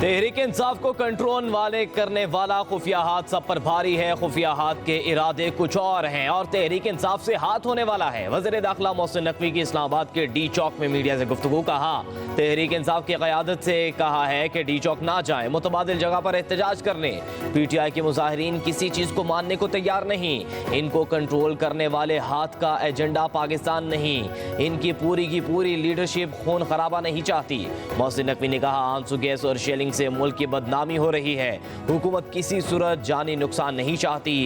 तहरीक इंसाफ को कंट्रोल करने वाला खुफिया हाथ सब पर भारी है। खुफिया हाथ के इरादे कुछ और हैं और तहरीक इंसाफ से हाथ होने वाला है। वज़ीर दाखिला मोहसिन नकवी की इस्लामाबाद के डी चौक में मीडिया से गुफ्तगू। कहा, तहरीक इंसाफ की क़यादत से कहा है कि डी चौक ना जाए, मुतबादिल जगह पर एहतजाज करने। PTI के मुजाहिरीन किसी चीज़ को मानने को तैयार नहीं। इनको कंट्रोल करने वाले हाथ का एजेंडा पाकिस्तान नहीं, इनकी पूरी की पूरी लीडरशिप खून खराबा नहीं चाहती। मोहसिन नकवी ने कहा, आंसू गैस और शेलिंग से मुल्क की बदनामी हो रही है। हुकूमत किसी सूरत जानी नुकसान नहीं चाहती।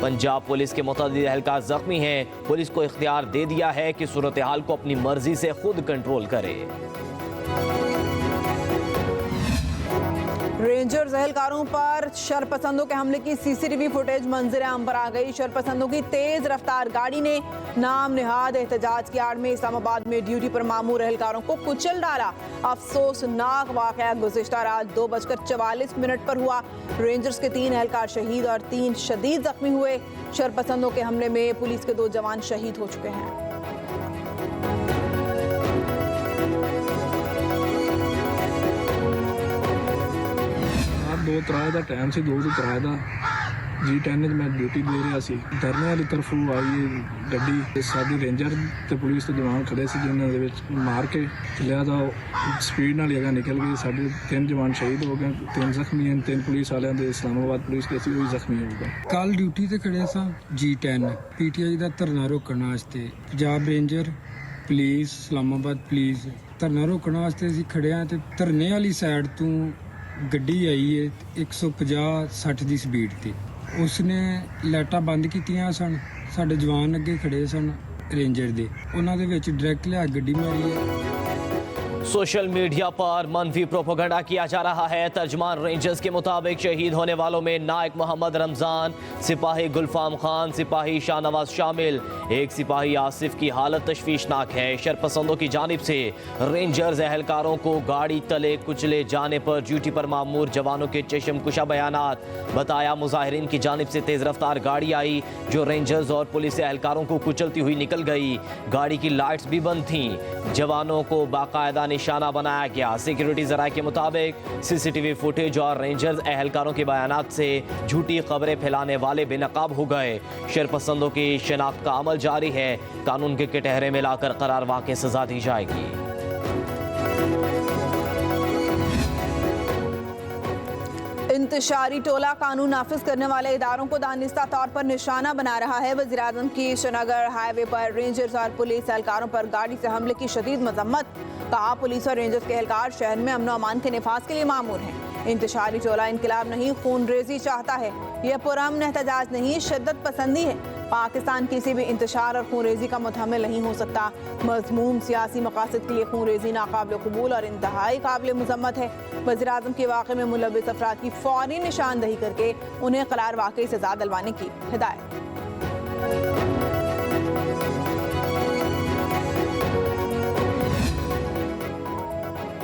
पंजाब पुलिस के मुतअद्दिद एहलकार जख्मी हैं। पुलिस को इख्तियार दे दिया है कि सूरत हाल को अपनी मर्जी से खुद कंट्रोल करे। रेंजर्स एहलकारों पर शरपसंदों के हमले की CCTV फुटेज मंजर आम पर आ गई। शरपसंदों की तेज रफ्तार गाड़ी ने नाम निहाद एहतजाज की आड़ में इस्लामाबाद में ड्यूटी पर मामूर एहलकारों को कुचल डाला। अफसोसनाक वाक़या गुज़िश्ता रात 2:44 पर हुआ। रेंजर्स के 3 एहलकार शहीद और 3 शदीद जख्मी हुए। शरपसंदों के हमले में पुलिस के 2 जवान शहीद हो चुके हैं। दो तराए का टाइम से 2 ਤੋਂ 3 ਦਾ G10 मैं ड्यूटी दे रहा सी। धरने वाली तरफों आई गड्डी, साडी रेंजर ते पुलिस के जवान खड़े सी, जिन्हां दे विच मार के लिया था स्पीड नाल जगह निकल गई। साडे 3 जवान शहीद हो गए, 3 जख्मी हैं। 3 पुलिस वालियां दे इस्लामाबाद पुलिस के सी वही जख्मी हो गए। कल ड्यूटी ते खड़े सा G10 PTI ਦਾ ਧਰਨਾ ਰੋਕਣ ਵਾਸਤੇ। Punjab ranger police, Islamabad police ਧਰਨਾ ਰੋਕਣ ਵਾਸਤੇ ਅਸੀਂ ਖੜੇ ਆ ਤੇ ਧਰਨੇ ਵਾਲੀ ਸਾਈਡ ਤੋਂ ਗੱਡੀ ਆਈ ਹੈ 150-60 ਦੀ ਸਪੀਡ ਤੇ। ਉਸਨੇ ਲਾਈਟਾਂ ਬੰਦ ਕੀਤੀਆਂ ਸਨ। ਸਾਡੇ ਜਵਾਨ ਅੱਗੇ ਖੜੇ ਸਨ ਰੇਂਜਰ ਦੇ, ਉਹਨਾਂ ਦੇ ਵਿੱਚ ਡਾਇਰੈਕਟ ਲਿਆ ਗੱਡੀ ਮਾਰੀ ਹੈ। सोशल मीडिया पर मनफी प्रोपेगेंडा किया जा रहा है। तर्जमान रेंजर्स के मुताबिक शहीद होने वालों में नायक मोहम्मद रमजान, सिपाही गुलफाम खान, सिपाही शाहनवाज शामिल। एक सिपाही आसिफ की हालत तशवीशनाक है। शरपसंदों की जानिब से रेंजर्स एहलकारों को गाड़ी तले कुचले जाने पर ड्यूटी पर मामूर जवानों के चशमकुशा बयानात। बताया, मुजाहिरीन की जानिब से तेज रफ्तार गाड़ी आई जो रेंजर्स और पुलिस एहलकारों को कुचलती हुई निकल गई। गाड़ी की लाइट्स भी बंद थीं। जवानों को बाकायदा निशाना बनाया गया। सिक्योरिटी जराये के मुताबिक CCTV फुटेज और रेंजर्स एहलकारों के बयानात से झूठी खबरें फैलाने वाले बेनकाब हो गए। शरपसंदों की शनाख्त का अमल जारी है। कानून के कटहरे में लाकर करार वाक़ई सजा दी जाएगी। इंतशारी टोला कानून नाफिज करने वाले इदारों को दानिस्ता तौर पर निशाना बना रहा है। वज़ीर आज़म की श्रीनगर हाईवे पर रेंजर्स और पुलिस एहलकारों पर गाड़ी से हमले की शदीद मजम्मत। कहा, पुलिस और रेंजर्स के एहलकार शहर में अमन अमान के निफाज के लिए मामूर हैं। इंतशारी टोला इनकलाब नहीं, खून रेजी चाहता है। यह पुरअमन एहतजाज नहीं, शिद्दत पसंदी है। पाकिस्तान किसी भी इंतशार और खून रेजी का मुतहम्मिल नहीं हो सकता। मज़मूम सियासी मकासद के लिए खून रेजी नाकाबिल कबूल और इंतहाई काबिल मज़म्मत है। वज़ीर आज़म के वाक़े में मुलव्विस अफराद की फौरी निशानदही करके उन्हें करार वाक़ई सज़ा दिलवाने की हिदायत।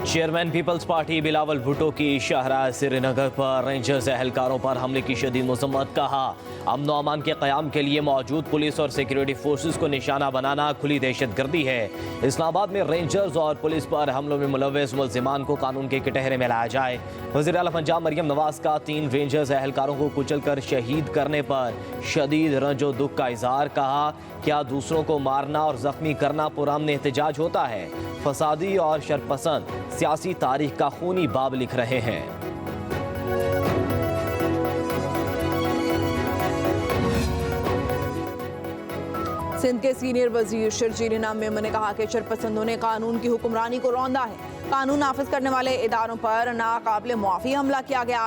चेयरमैन पीपल्स पार्टी बिलावल भुट्टो की शाहराह श्रीनगर पर रेंजर्स एहलकारों पर हमले की शदीद मजम्मत। कहा, अमन व अमान के क़याम के लिए मौजूद पुलिस और सिक्योरिटी फोर्सेस को निशाना बनाना खुली दहशतगर्दी है। इस्लामाबाद में रेंजर्स और पुलिस पर हमलों में मुलव्विस मुल्ज़िमान को कानून के कटहरे में लाया जाए। वज़ीर आला पंजाब मरियम नवाज का 3 रेंजर्स एहलकारों को कुचल कर शहीद करने पर शदीद रंजो दुख का इजहार। कहा, क्या दूसरों को मारना और जख्मी करना पुरअमन एहतजाज होता है? फसादी और शरपसंद सियासी तारीख का खूनी बाब लिख रहे हैं। सिंध के सीनियर वजीर शर्जील इनाम मेमन ने कहा कि शरपसंदों ने कानून की हुक्मरानी को रौंदा है। कानून नाफिज करने वाले इदारों पर नाकाबिल मुआफ़ी हमला किया गया।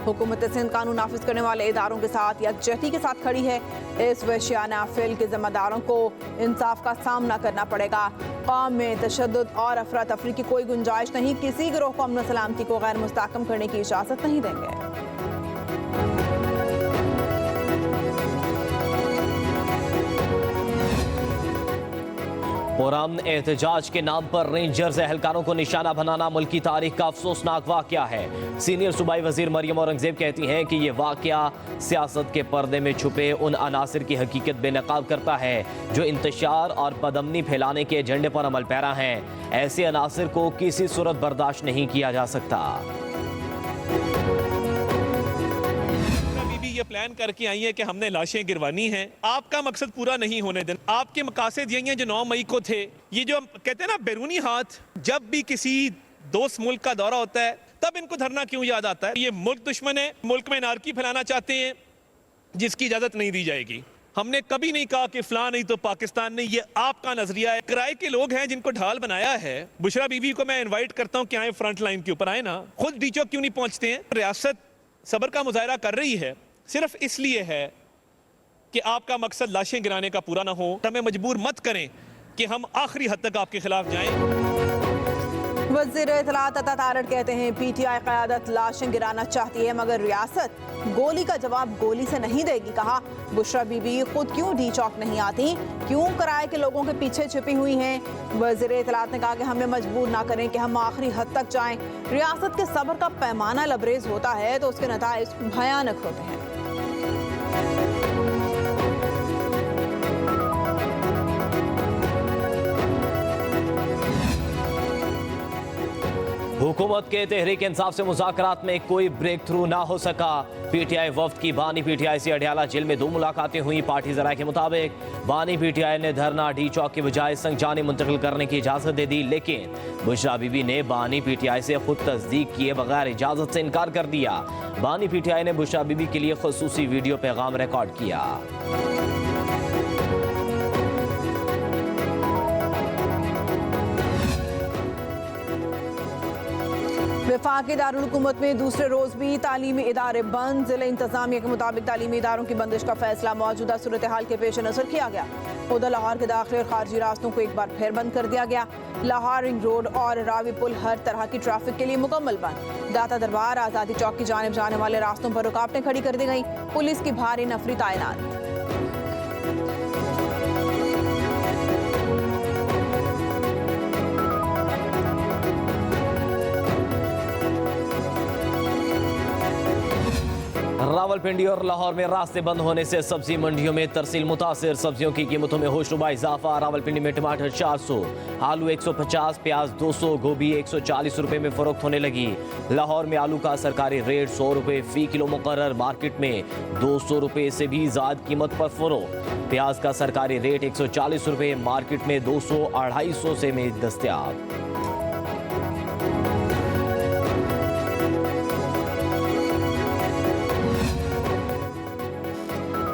हुकूमत सिंध कानून नाफिज करने वाले इदारों के साथ यकजहती के साथ खड़ी है। इस वहशियाना फेल के जिम्मेदारों को इंसाफ का सामना करना पड़ेगा। कौम में तशद्दुद और अफरा तफरी की कोई गुंजाइश नहीं। किसी गिरोह को अमन सलामती को गैर मुस्तहकम करने की इजाज़त नहीं देंगे। पुरअमन एहतजाज के नाम पर रेंजर्स एहलकारों को निशाना बनाना मुल्क की तारीख का अफसोसनाक वाक़या है। सीनियर सूबाई वजीर मरियम औरंगजेब कहती हैं कि ये वाक़या सियासत के पर्दे में छुपे उन अनासिर की हकीकत बेनकाब करता है जो इंतशार और बदअमनी फैलाने के एजेंडे पर अमल पैरा हैं। ऐसे अनासिर को किसी सूरत बर्दाश्त नहीं किया जा सकता। ये प्लान करके आई हैं कि हमने लाशें गिरवानी हैं। आपका मकसद पूरा नहीं होने देना। आपके मकासद यही हैं जो 9 मई को थे। ये जो कहते हैं ना बैरूनी हाथ, जब भी किसी दोस्त मुल्क का दौरा होता है तब इनको धरना क्यों याद आता है? ये मुल्क दुश्मन है, मुल्क में नारकी फैलाना चाहते हैं जिसकी इजाजत नहीं दी जाएगी। हमने कभी नहीं कहा कि फलां नहीं तो पाकिस्तान नहीं, ये आपका नजरिया है। किराए के लोग हैं जिनको ढाल बनाया है। बुशरा बीबी को मैं इनवाइट करता हूं कि आए फ्रंट लाइन के ऊपर आए ना, खुद डीचो क्यों नहीं पहुंचते हैं? रियासत सब्र का मुजाहरा कर रही है, सिर्फ इसलिए है कि आपका मकसद लाशें गिराने का पूरा ना हो। हमें मजबूर मत करें कि हम आखिरी हद तक आपके खिलाफ जाएं। वज़ीर इत्तलात अता तारड़ कहते हैं पीटीआई क़यादत लाशें गिराना चाहती है मगर रियासत गोली का जवाब गोली से नहीं देगी। कहा बुशरा बीबी खुद क्यों डी चौक नहीं आती, क्यों किराए के लोगों के पीछे छिपी हुई हैं। वज़ीर इत्तलात ने कहा कि हमें मजबूर ना करें कि हम आखिरी हद तक जाएं। रियासत के सब्र का पैमाना लबरेज होता है तो उसके नताइज भयानक होते हैं। हुकूमत के तहरीक इंसाफ से मुज़ाकरात में कोई ब्रेक थ्रू ना हो सका। पीटीआई वफ्द की बानी पीटीआई से अडयाला जेल में 2 मुलाकातें हुई। पार्टी ज़राए के मुताबिक बानी पीटीआई ने धरना डी चौक की बजाय संगजानी मुंतकिल करने की इजाज़त दे दी, लेकिन बुशरा बीबी ने बानी पीटीआई से खुद तस्दीक किए बगैर इजाज़त से इनकार कर दिया। बानी पीटीआई ने बुशरा बीबी के लिए खुसूसी वीडियो पैगाम रिकॉर्ड किया। वफाकी दारुल हुकूमत में दूसरे रोज भी तालीमी इदारे बंद। जिला इंतजामिया के मुताबिक तालीमी इदारों की बंदिश का फैसला मौजूदा सूरत हाल के पेश नजर किया गया। उधर लाहौर के दाखिली और खारजी रास्तों को एक बार फिर बंद कर दिया गया। लाहौर रिंग रोड और रावी पुल हर तरह की ट्रैफिक के लिए मुकम्मल बंद। दाता दरबार आज़ादी चौक की जानिब जाने वाले रास्तों पर रुकावटें खड़ी कर दी गई। पुलिस की भारी नफरी तैनात। रावलपिंडी और लाहौर में रास्ते बंद होने से सब्जी मंडियों में तरसील मुतासिर। सब्जियों की कीमतों में होशरुबा इजाफा। रावलपिंडी में टमाटर 400, आलू 150, प्याज 200, गोभी 140 रुपए में फरोख्त होने लगी। लाहौर में आलू का सरकारी रेट 100 रुपए फी किलो मुकर्रर। मार्केट में 200 रुपए से भी ज्यादा कीमत पर फरोख्त। प्याज का सरकारी रेट 140 रुपए, मार्केट में 200-250 से में दस्तयाब।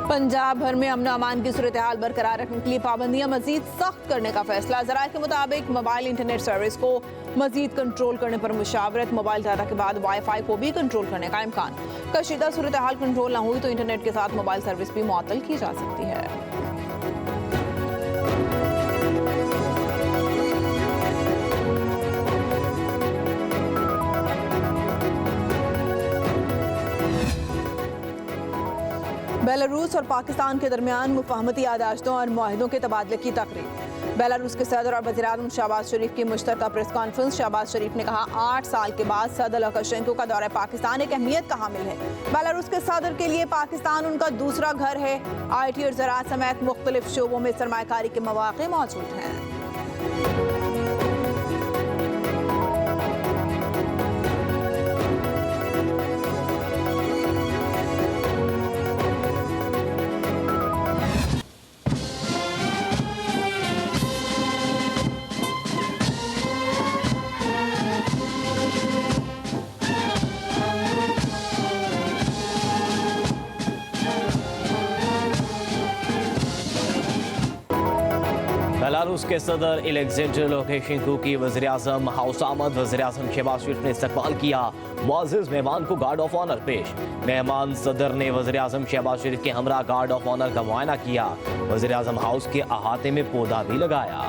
पंजाब भर में अमन अमान की सूरत हाल बरकरार रखने के लिए पाबंदियां मजीद सख्त करने का फैसला। ज़राए के मुताबिक मोबाइल इंटरनेट सर्विस को मजीद कंट्रोल करने पर मुशावरत। मोबाइल डाटा के बाद वाईफाई को भी कंट्रोल करने का इम्कान। कशीदा सूरत हाल कंट्रोल ना हुई तो इंटरनेट के साथ मोबाइल सर्विस भी मुअत्तल की जा सकती है। बेलारूस और पाकिस्तान के दरमियान मुफाहमती यादाश्तों और मुआहिदों के तबादले की तकरीब। बेलारूस के सदर और वज़ीर-ए-आज़म शहबाज शरीफ की मुश्तरका प्रेस कॉन्फ्रेंस। शहबाज शरीफ ने कहा 8 साल के बाद सदर लुकाशेंको का दौरा पाकिस्तान एक अहमियत का हामिल है। बेलारूस के सदर के लिए पाकिस्तान उनका दूसरा घर है। IT और ज़राअत समेत मुख्तलिफ शोबों में सरमायाकारी के मौक़े मौजूद हैं। बेलारूस के सदर एलेक्जेंडर लुकाशेंको की वज़ीर-ए-आज़म हाउस आमद। वज़ीर-ए-आज़म शहबाज शरीफ ने इस्तकबाल किया। मुअज़्ज़िज़ मेहमान को गार्ड ऑफ ऑनर पेश। मेहमान सदर ने वज़ीर-ए-आज़म शहबाज शरीफ के हमरा गार्ड ऑफ ऑनर का मुआयना किया। वज़ीर-ए-आज़म हाउस के अहाते में पौधा भी लगाया।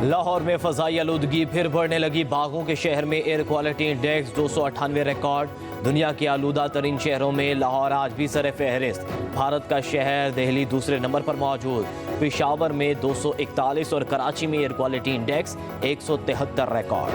लाहौर में फ़ज़ाई आलूदगी फिर बढ़ने लगी। बागों के शहर में एयर क्वालिटी इंडेक्स 298 रिकॉर्ड। दुनिया के आलूदा तरीन शहरों में लाहौर आज भी सर फहरिस्त। भारत का शहर दिल्ली दूसरे नंबर पर मौजूद। पेशावर में 241 और कराची में air quality index 173 record.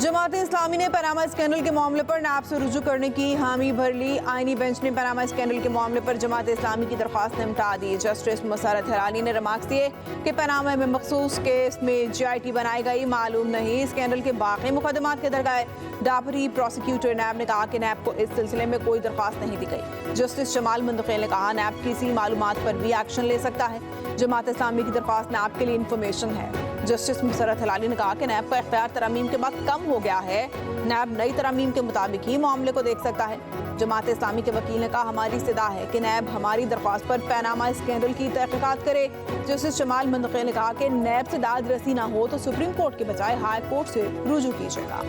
Jamaat Islami ने पनामा स्कैंडल के मामले पर नैब से रुजू करने की हामी भर ली। आईनी बेंच ने पनामा स्कैंडल के मामले पर जमात इस्लामी की दरख्वास्त निपटा दी। जस्टिस मुसरत हलाली ने रिमार्क्स दिए कि पनामा में मखसूस केस में GIT बनाई गई, मालूम नहीं स्कैंडल के बाकी मुकदमात किधर गए। डाबरी प्रोसिक्यूटर नैब ने कहा कि नैब को इस सिलसिले में कोई दरख्वास्त नहीं दी गई। जस्टिस जमाल मुंतकिल ने कहा नैब किसी मालूमात पर भी एक्शन ले सकता है। जमात इस्लामी की दरख्वास्त नैब के लिए इंफॉर्मेशन है। जस्टिस मुसरत हलाली ने कहा कि नैब का इख्तियार तरमीम के बाद कम हो गया है। नैब नई तरमीम के मुताबिक ही मामले को देख सकता है। जमात इस्लामी के वकील ने कहा हमारी इस्तदा है कि नैब हमारी दरख्वास्त पर पनामा स्कैंडल की तहकीकात करे। जस्टिस जमाल मुंतकिल ने कहा कि नैब से दाद रसी ना हो तो सुप्रीम कोर्ट के बजाय हाई कोर्ट से रुजू कीजिएगा।